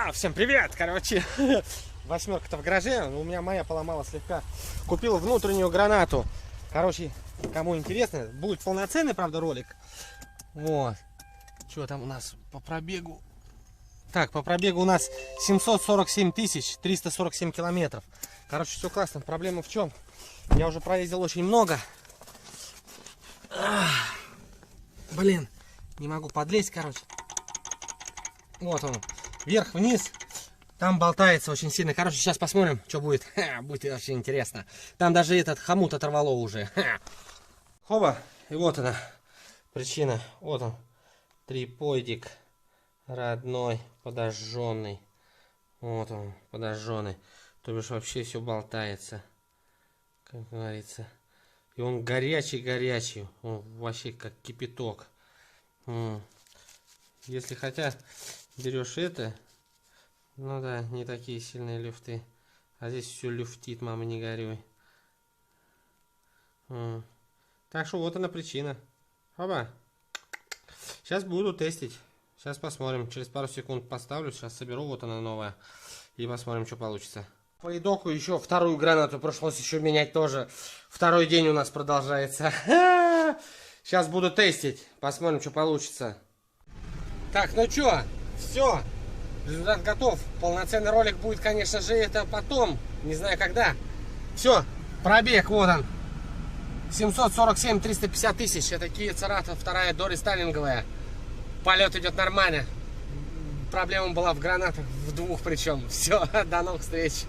Всем привет! Короче, восьмерка-то в гараже, у меня моя поломала слегка. Купил внутреннюю гранату. Короче, кому интересно, будет полноценный, правда, ролик. Вот. Что там у нас по пробегу? Так, по пробегу у нас 747 347 километров. Короче, все классно. Проблема в чем? Я уже проездил очень много. Блин, не могу подлезть, короче. Вот он, вверх-вниз. Там болтается очень сильно. Короче, сейчас посмотрим, что будет. Будет очень интересно. Там даже этот хомут оторвало уже. Хоба, и вот она причина. Вот он, триподик родной, подожженный. Вот он, подожженный. То бишь вообще все болтается, как говорится. И он горячий-горячий. Он вообще как кипяток. Если хотя берешь это, ну да, не такие сильные люфты. А здесь все люфтит, мама, не горюй. Так что вот она причина. Оба. Сейчас буду тестить. Сейчас посмотрим. Через пару секунд поставлю. Сейчас соберу. Вот она новая. И посмотрим, что получится. По итогу еще вторую гранату пришлось еще менять тоже. Второй день у нас продолжается. Сейчас буду тестить. Посмотрим, что получится. Так, ну что, все. Результат готов. Полноценный ролик будет, конечно же, это потом. Не знаю когда. Все, пробег, вот он. 747 350 тысяч. Это Kia Cerato, вторая дорестайлинговая. Полет идет нормально. Проблема была в гранатах, в двух причем. Все, до новых встреч.